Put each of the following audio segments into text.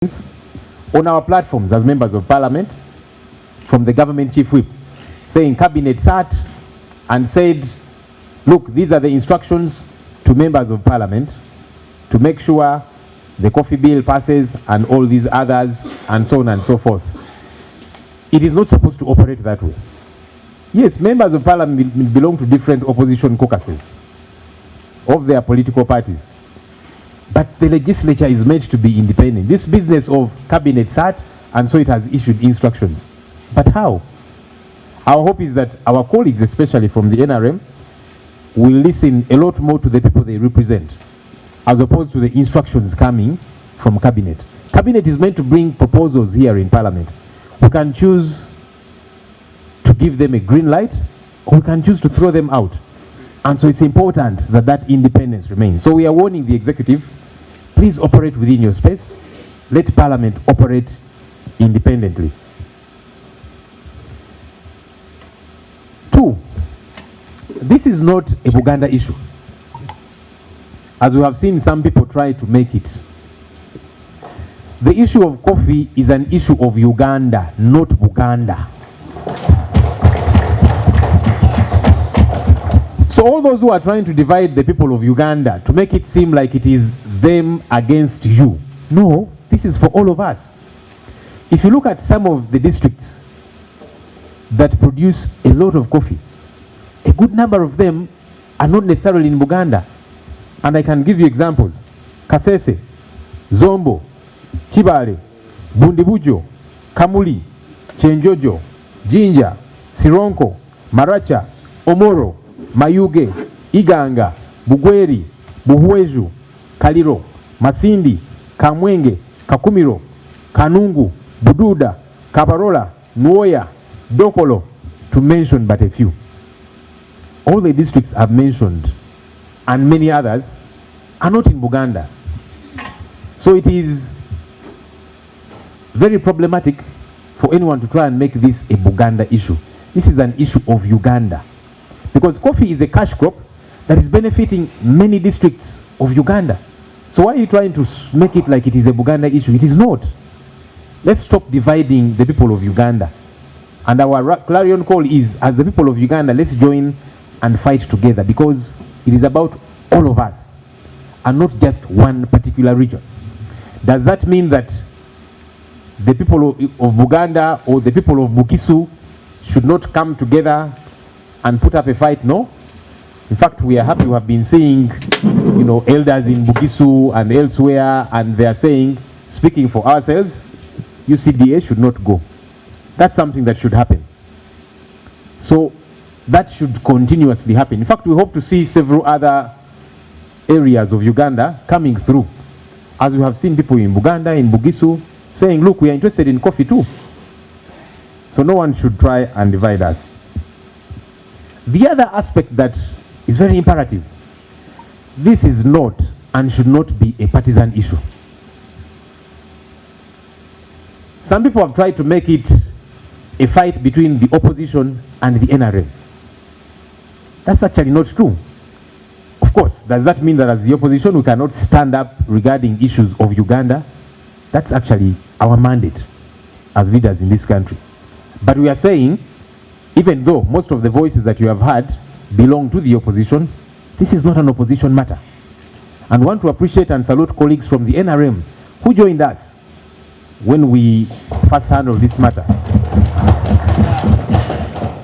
on our platforms as members of parliament from the government chief whip, saying cabinet sat and said, look, these are the instructions to members of parliament to make sure the coffee bill passes and all these others and so on and so forth. It is not supposed to operate that way. Yes, members of parliament belong to different opposition caucuses of their political parties. But the legislature is meant to be independent. This business of cabinet sat and so it has issued instructions. But how? Our hope is that our colleagues, especially from the NRM, will listen a lot more to the people they represent, as opposed to the instructions coming from cabinet. Cabinet is meant to bring proposals here in parliament. We can choose to give them a green light, or we can choose to throw them out. And so it's important that that independence remains. So we are warning the executive, please operate within your space. Let parliament operate independently. 2, this is not a Buganda issue, as we have seen some people try to make it. The issue of coffee is an issue of Uganda, not Buganda. So all those who are trying to divide the people of Uganda to make it seem like it is them against you, no, this is for all of us. If you look at some of the districts that produce a lot of coffee, a good number of them are not necessarily in Buganda. And I can give you examples. Kasese, Zombo, Chibale, Bundibujo, Kamuli, Chenjojo, Jinja, Sironko, Maracha, Omoro, Mayuge, Iganga, Bugweri, Buhweju, Kaliro, Masindi, Kamwenge, Kakumiro, Kanungu, Bududa, Kabarola, Nuoya, Dokolo, to mention but a few. All the districts I've mentioned and many others are not in Buganda. So it is very problematic for anyone to try and make this a Buganda issue. This is an issue of Uganda. Because coffee is a cash crop that is benefiting many districts of Uganda. So why are you trying to make it like it is a Buganda issue? It is not. Let's stop dividing the people of Uganda. And our clarion call is, as the people of Uganda, let's join and fight together, because it is about all of us and not just one particular region. Does that mean that the people of Buganda or the people of Bukisu should not come together and put up a fight? No. In fact, we are happy we have been seeing, elders in Bukisu and elsewhere, and they are saying, speaking for ourselves, UCDA should not go. That's something that should happen. So that should continuously happen. In fact, we hope to see several other areas of Uganda coming through, as we have seen people in Buganda, in Bugisu, saying, look, we are interested in coffee too. So no one should try and divide us. The other aspect that is very imperative, this is not and should not be a partisan issue. Some people have tried to make it a fight between the opposition and the NRM. That's actually not true. Of course, does that mean that as the opposition we cannot stand up regarding issues of Uganda? That's actually our mandate as leaders in this country. But we are saying, even though most of the voices that you have heard belong to the opposition, this is not an opposition matter. And want to appreciate and salute colleagues from the NRM who joined us when we first handled this matter.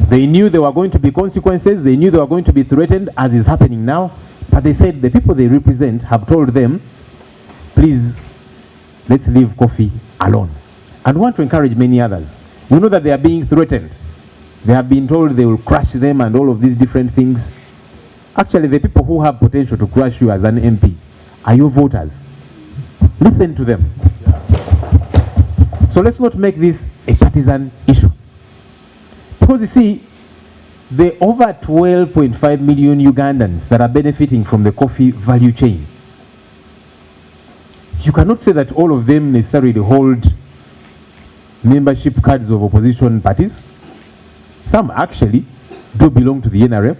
They knew there were going to be consequences, they knew they were going to be threatened, as is happening now, but they said the people they represent have told them, please, let's leave coffee alone. And want to encourage many others. We know that they are being threatened. They have been told they will crush them and all of these different things. Actually, the people who have potential to crush you as an MP are your voters. Listen to them. So let's not make this a partisan issue. Because you see, the over 12.5 million Ugandans that are benefiting from the coffee value chain, you cannot say that all of them necessarily hold membership cards of opposition parties. Some actually do belong to the NRM.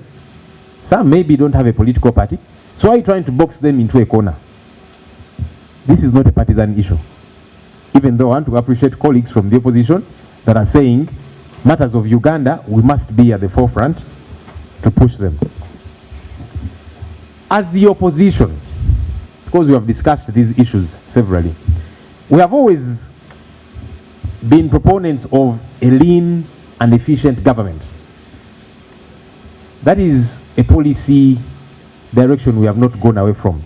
Some maybe don't have a political party. So why are you trying to box them into a corner? This is not a partisan issue. even though I want to appreciate colleagues from the opposition that are saying matters of Uganda, we must be at the forefront to push them. As the opposition, because we have discussed these issues severally, we have always been proponents of a lean and efficient government. That is a policy direction we have not gone away from.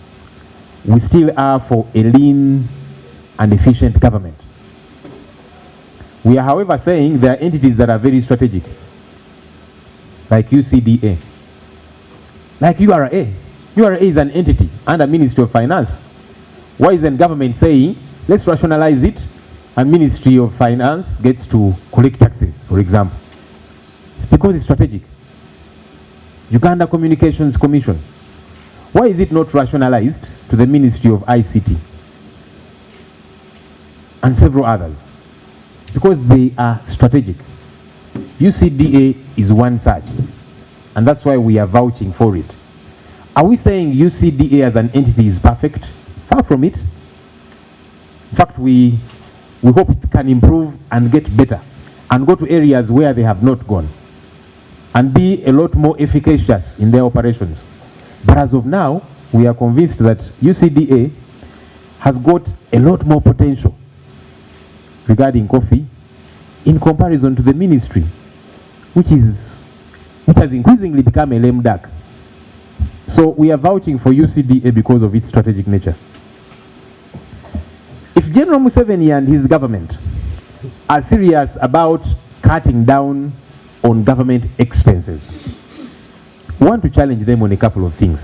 We still are for a lean and efficient government. We are, however, saying there are entities that are very strategic, like UCDA, like URA. URA is an entity under Ministry of Finance. Why isn't government saying, let's rationalize it, and Ministry of Finance gets to collect taxes, for example? It's because it's strategic. Uganda Communications Commission. Why is it not rationalized to the Ministry of ICT and several others? Because they are strategic. UCDA is one such, and that's why we are vouching for it. Are we saying UCDA as an entity is perfect? Far from it. In fact, we hope it can improve and get better and go to areas where they have not gone and be a lot more efficacious in their operations. But as of now, we are convinced that UCDA has got a lot more potential regarding coffee in comparison to the ministry, which has increasingly become a lame duck. So we are vouching for UCDA because of its strategic nature. If General Museveni and his government are serious about cutting down on government expenses, we want to challenge them on a couple of things.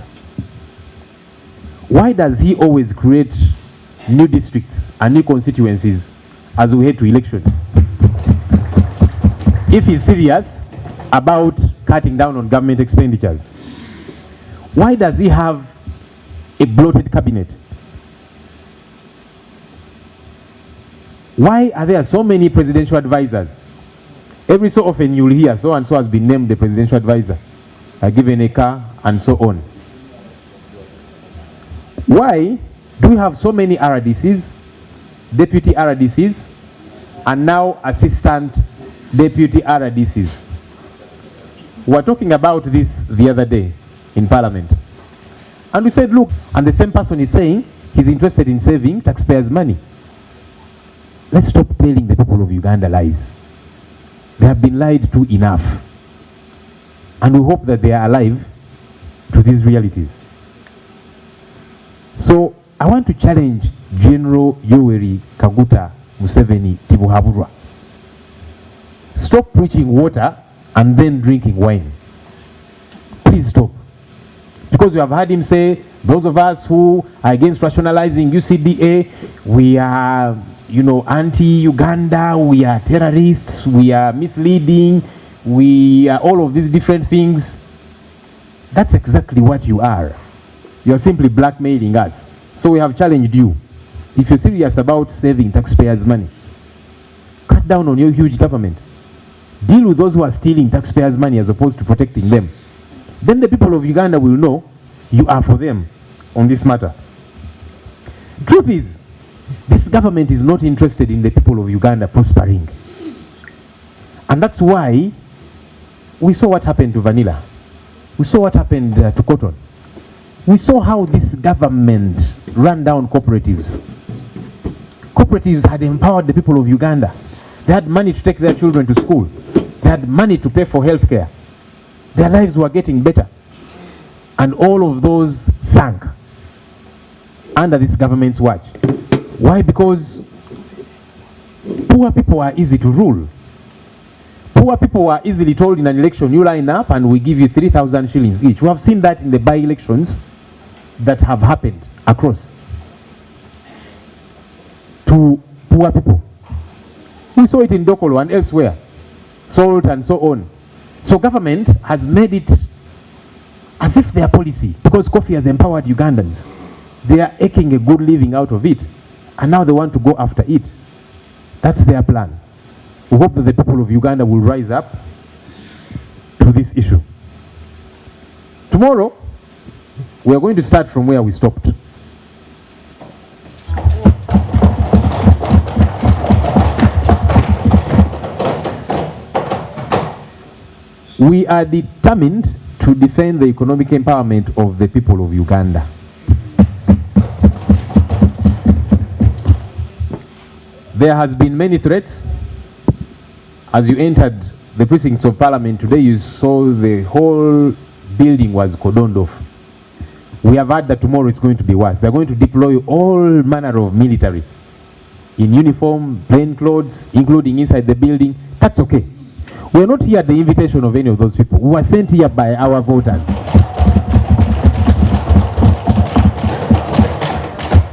Why does he always create new districts and new constituencies as we head to elections? If he's serious about cutting down on government expenditures, why does he have a bloated cabinet? Why are there so many presidential advisors? Every so often you'll hear so and so has been named the presidential advisor, given a car, and so on. Why do we have so many RDCs, deputy RDCs, and now assistant deputy RDCs? We were talking about this the other day in Parliament. And we said, look, and the same person is saying he's interested in saving taxpayers' money. Let's stop telling the people of Uganda lies. They have been lied to enough. And we hope that they are alive to these realities. So I want to challenge General Yoweri Kaguta Museveni Tibuhaburwa. Stop preaching water and then drinking wine. Please stop. Because we have heard him say, those of us who are against rationalizing UCDA, we are, anti-Uganda, we are terrorists, we are misleading, we are all of these different things. That's exactly what you are. You're simply blackmailing us. So we have challenged you. If you're serious about saving taxpayers' money, cut down on your huge government. Deal with those who are stealing taxpayers' money as opposed to protecting them. Then the people of Uganda will know you are for them on this matter. Truth is, this government is not interested in the people of Uganda prospering. And that's why we saw what happened to Vanilla. We saw what happened to Cotton. We saw how this government ran down cooperatives. Cooperatives had empowered the people of Uganda. They had money to take their children to school. They had money to pay for health care. Their lives were getting better. And all of those sank under this government's watch. Why? Because poor people are easy to rule. Poor people are easily told in an election, you line up and we give you 3,000 shillings each. We have seen that in the by-elections that have happened across to poor people. We saw it in Dokolo and elsewhere, Salt and so on. So government has made it as if their policy, because coffee has empowered Ugandans, they are making a good living out of it, and now they want to go after it. That's their plan. We hope that the people of Uganda will rise up to this issue. Tomorrow, we are going to start from where we stopped. We are determined to defend the economic empowerment of the people of Uganda. There has been many threats. As you entered the precincts of Parliament today, you saw the whole building was cordoned off. We have heard that tomorrow it's going to be worse. They're going to deploy all manner of military in uniform, plain clothes, including inside the building. That's okay. We are not here at the invitation of any of those people. We were sent here by our voters.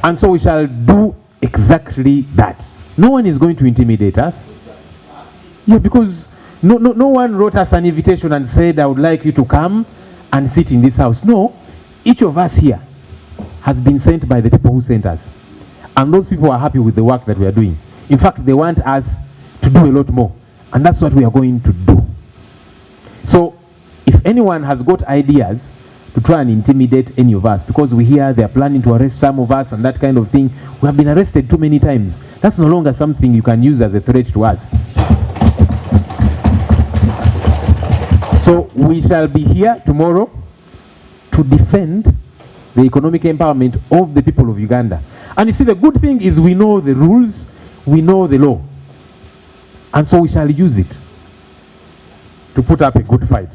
And so we shall do exactly that. No one is going to intimidate us. Yeah, because no one wrote us an invitation and said, I would like you to come and sit in this house. No, each of us here has been sent by the people who sent us. And those people are happy with the work that we are doing. In fact, they want us to do a lot more. And that's what we are going to do. So, if anyone has got ideas to try and intimidate any of us, because we hear they are planning to arrest some of us and that kind of thing, we have been arrested too many times. That's no longer something you can use as a threat to us. So, we shall be here tomorrow to defend the economic empowerment of the people of Uganda. And you see, the good thing is we know the rules, we know the law. And so we shall use it to put up a good fight.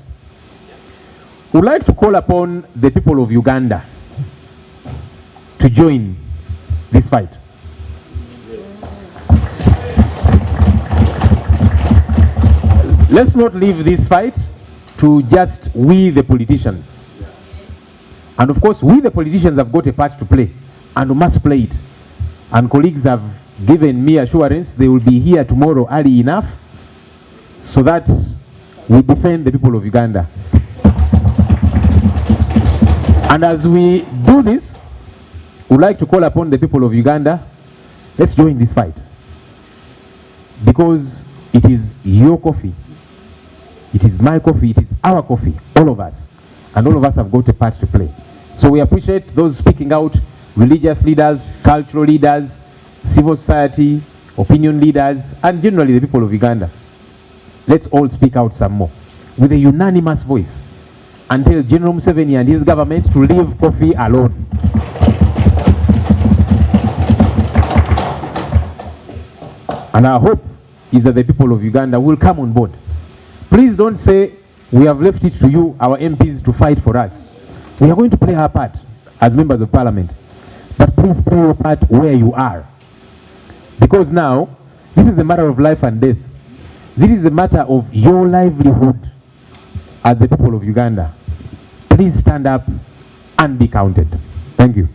We'd like to call upon the people of Uganda to join this fight. Let's not leave this fight to just we the politicians. And of course, we the politicians have got a part to play, and we must play it. And colleagues have given me assurance they will be here tomorrow early enough so that we defend the people of Uganda. And as we do this, we'd like to call upon the people of Uganda, let's join this fight. Because it is your coffee, it is my coffee, it is our coffee, all of us. And all of us have got a part to play. So we appreciate those speaking out, religious leaders, cultural leaders, civil society, opinion leaders, and generally the people of Uganda. Let's all speak out some more with a unanimous voice and tell General Museveni and his government to leave coffee alone. And our hope is that the people of Uganda will come on board. Please don't say we have left it to you, our MPs, to fight for us. We are going to play our part as members of Parliament. But please play your part where you are. Because now, this is a matter of life and death. This is a matter of your livelihood as the people of Uganda. Please stand up and be counted. Thank you.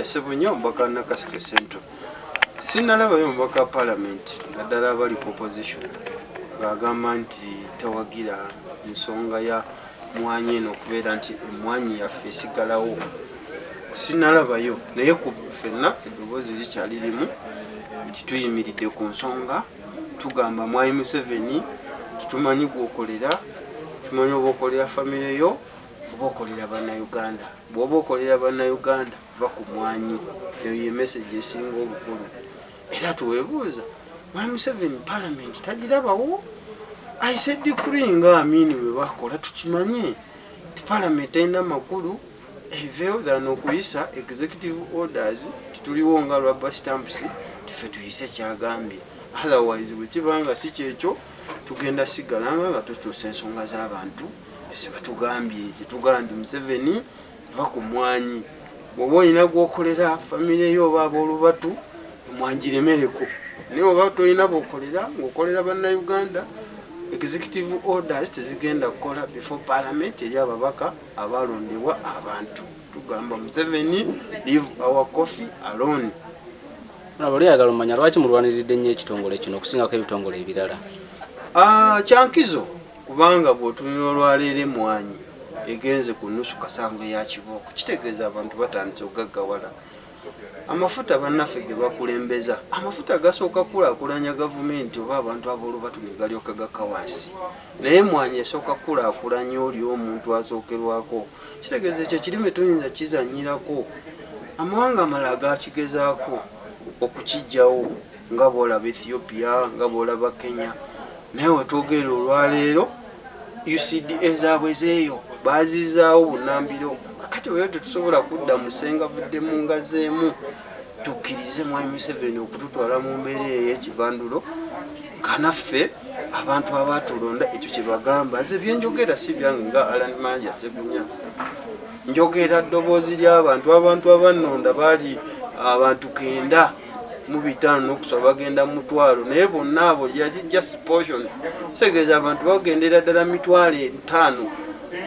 Sebunyo mbaka nakasike central sinalaba yo mbaka parliament naddala abali opposition ng'agamba nti tawagira ensonga ya mwanyi eno okubeera nti emwanyi yaffe esigalawo sinalabayo naye ku ffenna eddoboozi likyali limu kituyimiridde ku nsonga tugamba Mwami Museveni tumanyi gwokolera tumanyi oba okolera famire yo oba okolera bannayuganda bw'oba okolera bannayuganda va ku mwanyi eyo ye message esinga obukulu era tuweebuuza Mwami Museveni parliament tagirabawo ayise decree nga amini bwe bakola tukimanye ti parliament erina amakulu eveyo than okuyisa executive orders tituliwo nga rubber stamps tife tuyise kyagambye otherwise bwe kibanga si kyekyo tugenda sigalanga nga tutuusa ensonga z'abantu ese batugambye kyetugamba nti Museveni va ku mwanyi bwoba olina gwokolera famire yo oba aboolubatu mwangiremereko naye oba tolina bwokolera ngaokolera bannayuganda executive orders tezigenda kukola before parliament eri ababaka abalondebwa abantu tugamba Museveni leave our coffee alone. Nabali agala omanya lwaki mulwaniridde nnyo ekitongole kino okusingako ebitongole ebirala? Kyankizo kubanga bw'otunula olwaleero emmwanyi egenze ku nnusu kasanvu eya kibooko kitegeeza abantu batandise okugaggawala. Amafuta bannaffe ge bakulembeza amafuta gasooka kulaakulanya gavumenti oba abantu aboolubatu ne galyoka gakka wansi naye emmwanyi esooka kulaakulanya oli omuntu asookerwako kitegeeza ekyo ekirime toyinza kizanyirako. Amawanga amalala gakigezaako okukijjawo nga bw'olaba Ethiopia nga bw'olaba Kenya naye wetwogera olwaleero UCDA zaabwe zeeyo baazizaawo bunambiro kakati weyo tetusobola kudda musenga vudde mu ngazeemu tukkirize mwami Museveni okututwala mu mbeera ey'ekivandulo kanaffe abantu abaatulonda ekyo kye bagamba. Nze byenjogera si byange nga Alan Manja Segunya njogera ddoboozi ly'abantu abannonda baali abantu 9 mu 5 n'okusaba bagenda mu 12 naye bonna abo yali just portion kitegeeza abantu bagendera ddala 5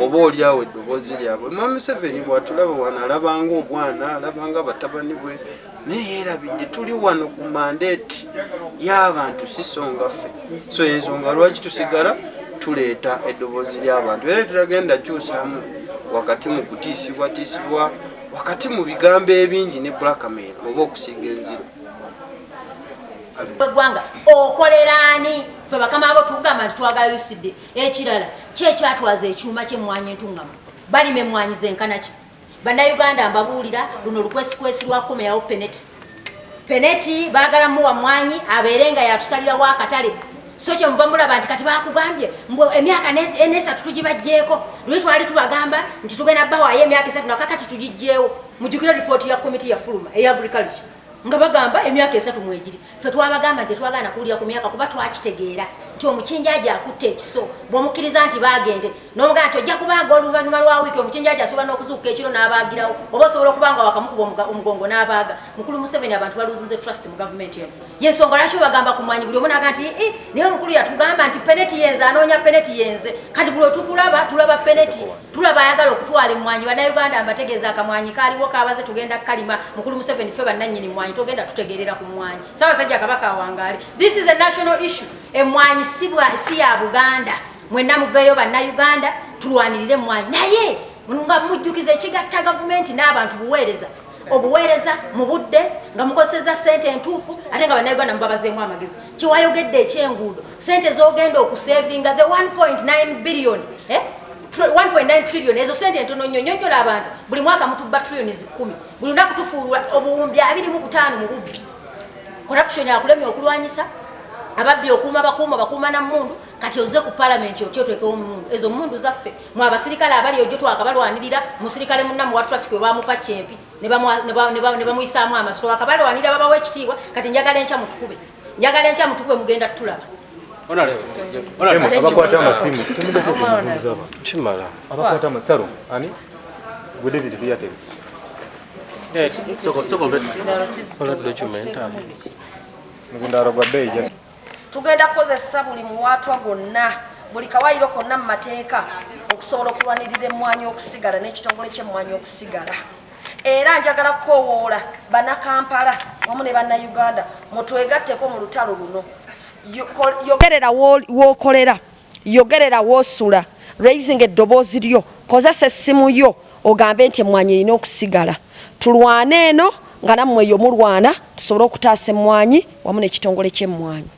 oba oliawo eddoboozi lyabwe. Mwami Museveni bw'atulaba wano alabanga obwana alabanga batabani bwe naye yeerabidde tuli wano ku mandate y'abantu si songa ffe so ensonga lwaki tusigala tuleeta eddoboozi ly'abantu era tutagenda kyusamu wakati mu kutiisibwatiisibwa wakati mu bigambo ebingi ne blackmail oba okusiga enziro. Gwanga okolerani fe bakama abo tugamba nti twagala UCDA ekirala kyekyatwaza ekyuma ky'emmwanyi entungamu balime emmwanyi zenkanaki bannayuganda mbabuulira luno lukwesikwesi lwakomeyawo peneti baagala muwa mmwanyi abeerenga yatusalirawo akatale so kye muva mulaba nti kati bakugambye emyaka enesatu tugibajjeeko lwe twali tubagamba nti tugenda bbawaayo emyaka 3 nakakati tugijjeewo mujjukira ripooti ya komiti ya fuluma eya agriculture nga bagamba emyaka 3 mwegiri ffe twabagamba nti twagana kuwulira ku myaka kuba twakitegeera nti omukinjaji akutte ekiso bw'omukkiriza nti bagende n'omugaa nti ojja kubaaga oluvannyuma lwa wiiki omukinjaji asobola n'okuzuuka ekiro n'abaagirawo oba osobola okubanga wakamukuba omugongo n'abaaga. Mukulu Museveni abantu baluzinze trust mu gavumenti eno yensonga lwaki bagamba ku mwanyi buli omu naga nti naye omukulu yatugamba nti peneti yenze anoonya peneti yenze kati buli otukulaba tulaba peneti tulaba ayagala okutwala emmwanyi. Bannayuganda mbategeeza akamwanyi kaaliwo kabaze tugenda kalima Mukulu Museveni ffe bannannyini mmwanyi togenda tutegeerera ku mmwanyi. Ssaabasajja Kabaka awangaale this is a national issue. Emmwanyi si ya Buganda mwenna muveeyo bannayuganda tulwanirire emmwanyi naye nga mujjukiza ekigatta gavumenti n'abantu obuweereza mu budde nga mukozeseza ssente entuufu ate nga bannayuganda mubabazeemu amagezi kiwayogedde ekyenguudo ssente z'ogenda okusevinga the 1.9 billion 1.9 trillion ezo ssente entono nnyo nyonnyola abantu buli mwaka mutubba trillions 10 buli lunaku tufuulwa obuwumbi 25 mu bubbi. Corruption yakulemya okulwanyisa ababbi bakuuma na mmundu kati oze ku parliament okyotekewo mmundu ezo mmundu zaffe mwe abasirikale abali ojjo twakabalwanirira musirikale munnamu wa traffic we bamupa kyempi ne bamuyisaamu amaso twakabalwanirira babawo ekitiibwa kati njagala enkya mutukube mugenda tutulaba. Abakwata amasimu kimala abakwata amasalo ani gwe David Liyate tugenda kukozesa buli muwaatwa gonna buli kawaayiro konna mu mateeka okusobola okulwanirira emmwanyi okusigala n'ekitongole ky'emmwanyi okusigala. Era njagala kukoowoola bannakampala wamu ne bannayuganda mutwegatteko mu lutalo luno. Yogerera w'okolera, yogerera w'osula, raising eddoboozi lyo, kozesa essimu yo ogambe nti emmwanyi erina okusigala. Tulwane eno nga nammwe eyo mulwana tusobole okutaasa emmwanyi wamu n'ekitongole ky'emmwanyi.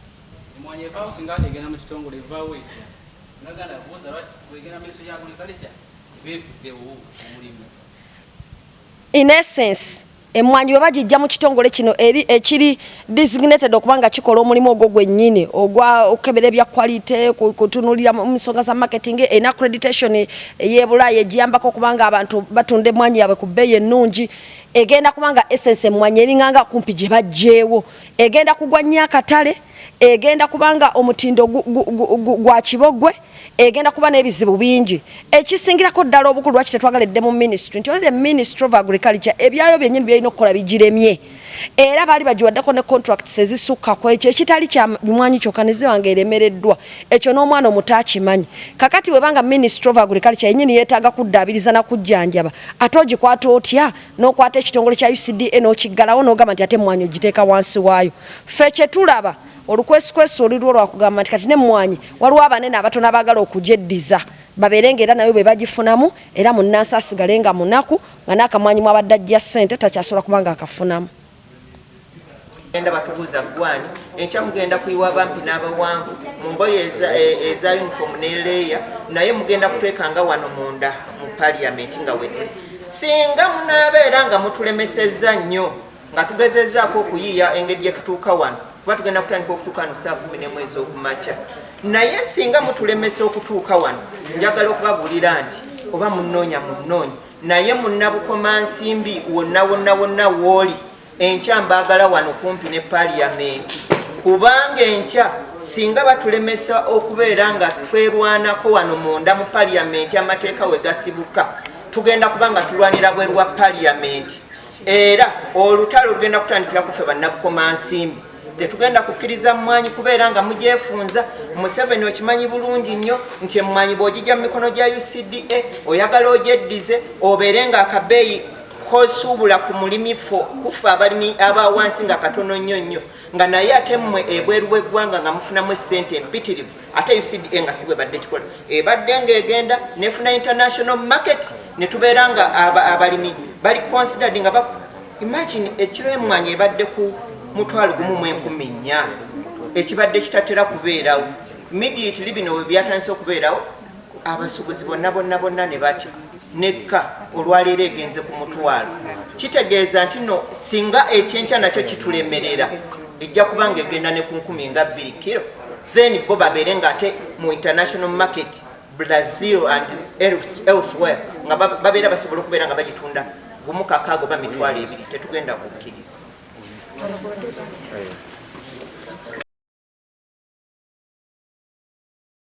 In essence emmwanyi bwe bagijja mu kitongole kino ekiri designated okubanga kikola omulimu ogwo gwennyini ogwa okebera ebya quality kutunulira mu nsonga za marketing en accreditation ey'ebulaaya egiyambako okubanga abantu batunda emmwanyi yaabwe ku bbeeyi ennungi egenda kubanga essence emmwanyi eringanga kumpi gye bajjeewo egenda kugwa nnyo akatale egenda kubanga omutindo gwa kibogwe egenda kuba n'ebizibu bingi ekisingirako ddala obukulu lwaki tetwagaledde mu ministry nti olede Ministry of Agriculture ebyayo byennyini byalina okukola bigiremye era baali bagiwaddeko ne contracts ezisukka ku ekyo ekitali kya mwanyi kyokka ne ziba ng'eremereddwa ekyo n'omwana omuto akimanyi kakati webanga Ministry of Agriculture yennyini yeetaaga kuddaabiriza na kujjanjaba ate ogikwata otya n'okwata ekitongole kya UCDA n'okiggalawo n'ogamba nti ate emmwanyi ogiteeka wansi waayo ffe kye tulaba olukwesikwesi olulwo lwakugamba nti kati n'emmwanyi waliwo abanene abatono abaagala okugyeddiza babeerenga era nayo be bagifunamu era munnansi asigale nga munaku nga n'akamwanyi mwabadde ajja ssente takyasobola kubanga akafunamu genda batubuuza gwani enkya mugenda kuyiwa bampi n'abawanvu mu ngoye eza uniform n'eleeya naye mugenda kutwekanga wano munda mu parliament nga wetuli singa munaabeera nga mutulemesezza nnyo nga tugezezzaako okuyiiya engeri gye tutuuka wano kuba tugenda kutandika okutuuka wano saa 11 ez'okumakya naye singa mutulemesa okutuuka wano njagala okubabuulira nti oba munnoonya naye munnabukomansimbi wonna wooli enkya mbaagala wano kumpi ne parliament kubanga enkya singa batulemesa okubeera nga twerwanako wano munda mu parliament amateeka we gasibuka tugenda kubanga tulwanira bweru wa parliament era olutalo lugenda kutandikira kufe bannabukomansimbi tetugenda kukkiriza mmwanyi kubeera nga mugyefunza Museveni okimanyi bulungi nnyo nti emmwanyi bw'ogijja mu mikono gya UCDA oyagala ogyeddize obeere nga akabeeyi kosuubula ku mulimi kufa abalimi abawansi nga katono nnyo nga naye ate mmwe ebweru bw'eggwanga nga mufunamu essente empitirivu ate UCDA nga si bwe badde kikola ebadde ng'egenda nefuna international market ne tubeera nga abalimi bali considered nga imagine ekiro emmwanyi ebadde ku mutwalo gumu mu 14 ekibadde kitatera kubeerawo immediately bino we byatandise okubeerawo abasuubuzi bonna ne batya nekka olwaleero egenze ku mutwalo kitegeeza nti no singa ekyenkya nakyo kitulemerera ejja kubanga egenda ne ku 12 kilo then bo babeere nga ate mu international market Brazil and elsewhere nga babeera basobola okubeera nga bagitunda gumu kakaago ba mitwalo 2 tetugenda kukkiriza